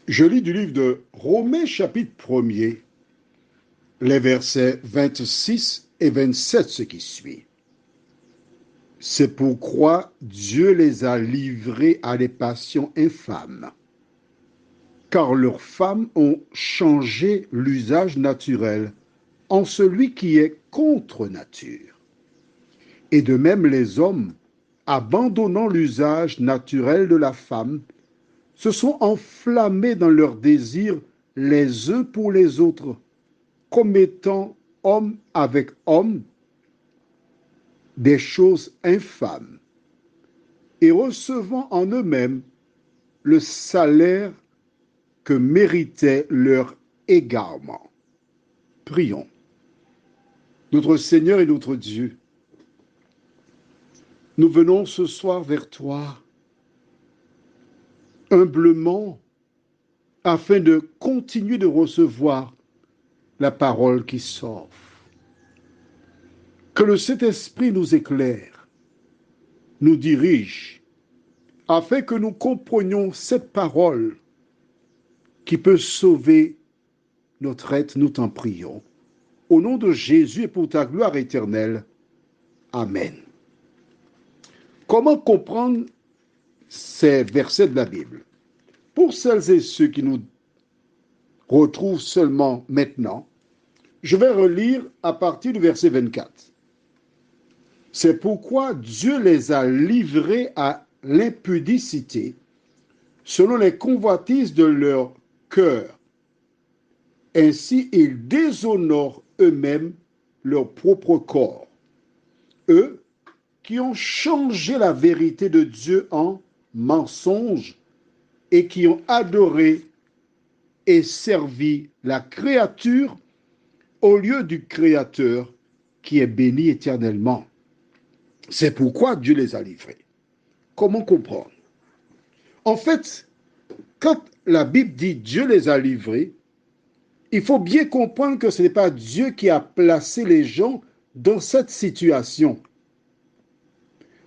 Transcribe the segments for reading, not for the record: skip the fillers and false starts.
Je lis du livre de Romains chapitre 1er, les versets 26 et 27, ce qui suit. C'est pourquoi Dieu les a livrés à des passions infâmes, car leurs femmes ont changé l'usage naturel en celui qui est contre nature. Et de même les hommes, abandonnant l'usage naturel de la femme, se sont enflammés dans leurs désirs les uns pour les autres, commettant homme avec homme des choses infâmes et recevant en eux-mêmes le salaire que méritait leur égarement. Prions. Notre Seigneur et notre Dieu, nous venons ce soir vers toi humblement afin de continuer de recevoir la parole qui sort. Que le Saint-Esprit nous éclaire, nous dirige, afin que nous comprenions cette parole qui peut sauver notre être, nous t'en prions. Au nom de Jésus et pour ta gloire éternelle. Amen. Comment comprendre ces versets de la Bible? Pour celles et ceux qui nous retrouvent seulement maintenant, je vais relire à partir du verset 24. C'est pourquoi Dieu les a livrés à l'impudicité selon les convoitises de leur cœur. Ainsi, ils déshonorent eux-mêmes leur propre corps. Eux qui ont changé la vérité de Dieu en mensonge et qui ont adoré et servi la créature au lieu du Créateur qui est béni éternellement. C'est pourquoi Dieu les a livrés. Comment comprendre? En fait, quand la Bible dit Dieu les a livrés, il faut bien comprendre que ce n'est pas Dieu qui a placé les gens dans cette situation.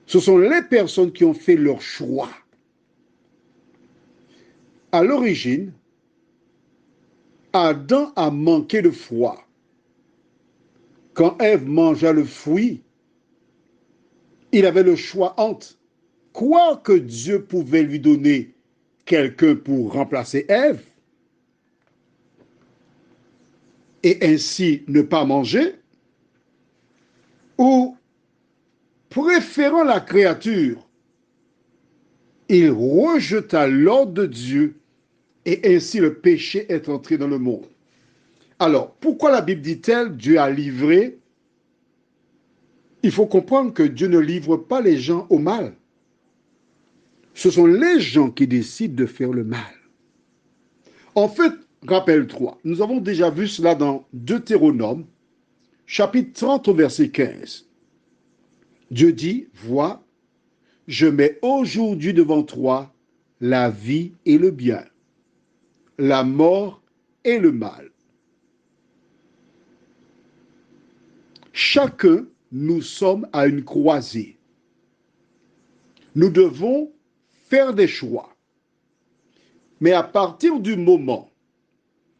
Ce sont les personnes qui ont fait leur choix. À l'origine, Adam a manqué de foi. Quand Ève mangea le fruit, il avait le choix entre croire que Dieu pouvait lui donner quelqu'un pour remplacer Ève et ainsi ne pas manger, ou préférant la créature, il rejeta l'ordre de Dieu et ainsi le péché est entré dans le monde. Alors, pourquoi la Bible dit-elle Dieu a livré? Il faut comprendre que Dieu ne livre pas les gens au mal. Ce sont les gens qui décident de faire le mal. En fait, rappelle-toi, nous avons déjà vu cela dans Deutéronome, chapitre 30 au verset 15. Dieu dit, vois, je mets aujourd'hui devant toi la vie et le bien, la mort et le mal. Chacun, nous sommes à une croisée. Nous devons faire des choix. Mais à partir du moment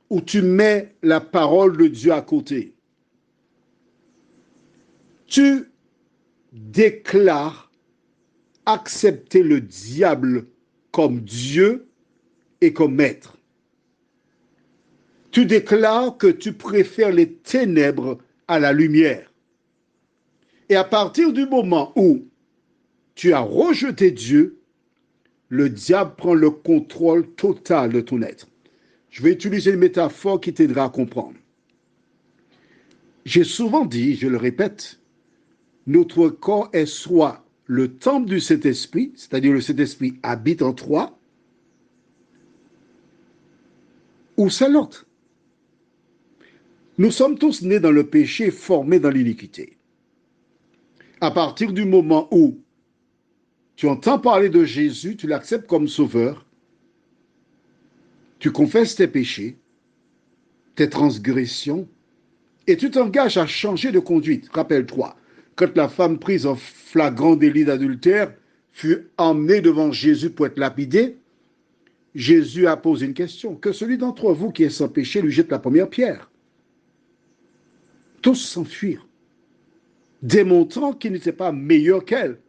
où tu mets la parole de Dieu à côté, tu déclares accepter le diable comme Dieu et comme maître. Tu déclares que tu préfères les ténèbres à la lumière. Et à partir du moment où tu as rejeté Dieu, le diable prend le contrôle total de ton être. Je vais utiliser une métaphore qui t'aidera à comprendre. J'ai souvent dit, je le répète, notre corps est soit le temple du Saint-Esprit, c'est-à-dire le Saint-Esprit habite en toi, ou c'est l'autre. Nous sommes tous nés dans le péché, formés dans l'iniquité. À partir du moment où tu entends parler de Jésus, tu l'acceptes comme sauveur, tu confesses tes péchés, tes transgressions, et tu t'engages à changer de conduite. Rappelle-toi, quand la femme prise en flagrant délit d'adultère fut emmenée devant Jésus pour être lapidée, Jésus a posé une question. Que celui d'entre vous qui est sans péché lui jette la première pierre. Tous s'enfuirent, démontrant qu'il n'était pas meilleur qu'elle.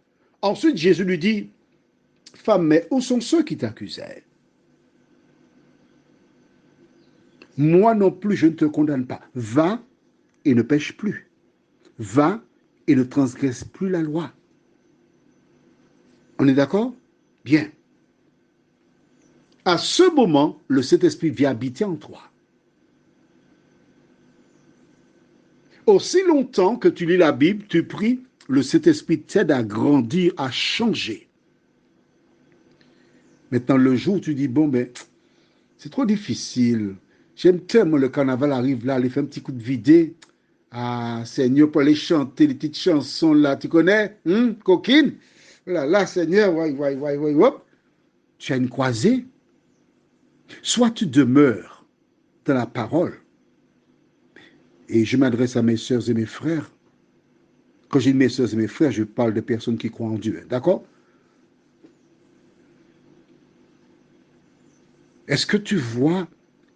Ensuite, Jésus lui dit, femme, mais où sont ceux qui t'accusaient? Moi non plus, je ne te condamne pas. Va et ne pêche plus. Va et ne transgresse plus la loi. On est d'accord? Bien. À ce moment, le Saint-Esprit vient habiter en toi. Aussi longtemps que tu lis la Bible, tu pries, le Saint-Esprit t'aide à grandir, à changer. Maintenant, le jour où tu dis, bon, ben, c'est trop difficile. J'aime tellement le carnaval arrive là, il fait un petit coup de vidé. Ah, Seigneur, pour aller chanter les petites chansons là, tu connais, coquine? Là, Seigneur, hop. Tu as une croisée. Soit tu demeures dans la parole, et je m'adresse à mes soeurs et mes frères. Quand j'ai mes soeurs et mes frères, je parle de personnes qui croient en Dieu, d'accord? Est-ce que tu vois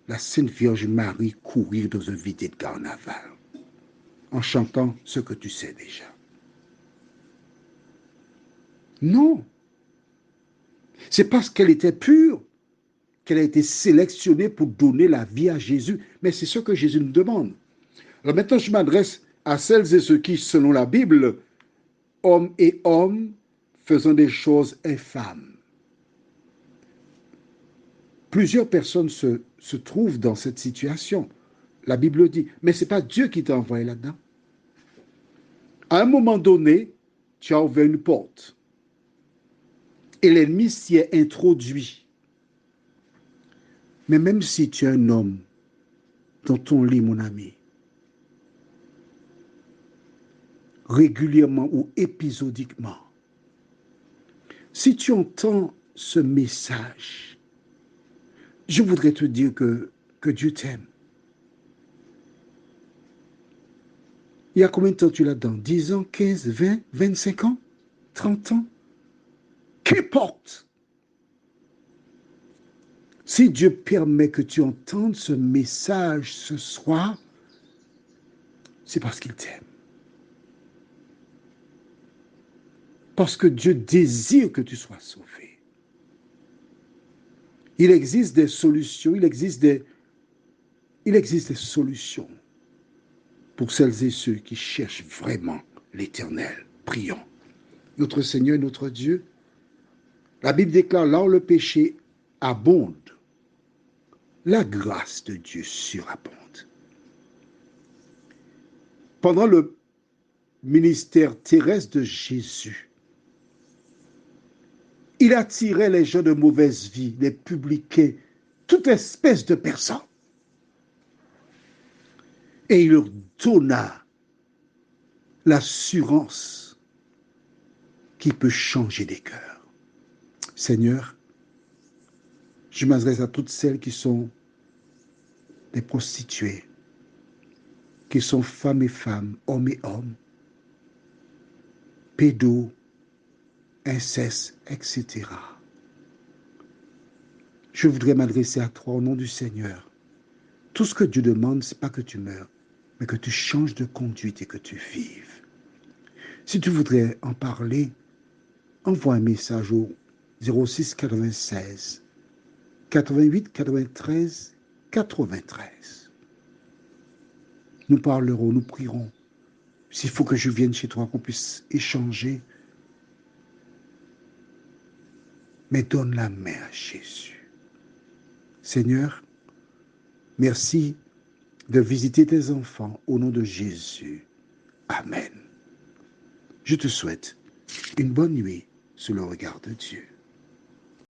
la Sainte Vierge Marie courir dans un vidé de carnaval en chantant ce que tu sais déjà? Non. C'est parce qu'elle était pure qu'elle a été sélectionnée pour donner la vie à Jésus. Mais c'est ce que Jésus nous demande. Alors maintenant, je m'adresse à celles et ceux qui, selon la Bible, hommes et hommes faisant des choses infâmes. Plusieurs personnes se trouvent dans cette situation. La Bible dit, mais ce n'est pas Dieu qui t'a envoyé là-dedans. À un moment donné, tu as ouvert une porte et l'ennemi s'y est introduit. Mais même si tu es un homme dans ton lit, mon ami, régulièrement ou épisodiquement, si tu entends ce message, je voudrais te dire que Dieu t'aime. Il y a combien de temps tu l'as dedans? 10 ans, 15, 20, 25 ans, 30 ans? Qu'importe. Si Dieu permet que tu entendes ce message ce soir, c'est parce qu'il t'aime. Parce que Dieu désire que tu sois sauvé. Il existe des solutions, il existe des solutions pour celles et ceux qui cherchent vraiment l'Éternel. Prions. Notre Seigneur, notre Dieu, la Bible déclare, là où le péché abonde, la grâce de Dieu surabonde. Pendant le ministère terrestre de Jésus, il attirait les gens de mauvaise vie, les publicains, toute espèce de personnes. Et il leur donna l'assurance qui peut changer des cœurs. Seigneur, je m'adresse à toutes celles qui sont des prostituées, qui sont femmes et femmes, hommes et hommes, pédos, inceste, etc. Je voudrais m'adresser à toi au nom du Seigneur. Tout ce que Dieu demande, ce n'est pas que tu meurs, mais que tu changes de conduite et que tu vives. Si tu voudrais en parler, envoie un message au 06 96 88 93 93. Nous parlerons, nous prierons. S'il faut que je vienne chez toi, qu'on puisse échanger, mais donne la main à Jésus. Seigneur, merci de visiter tes enfants au nom de Jésus. Amen. Je te souhaite une bonne nuit sous le regard de Dieu.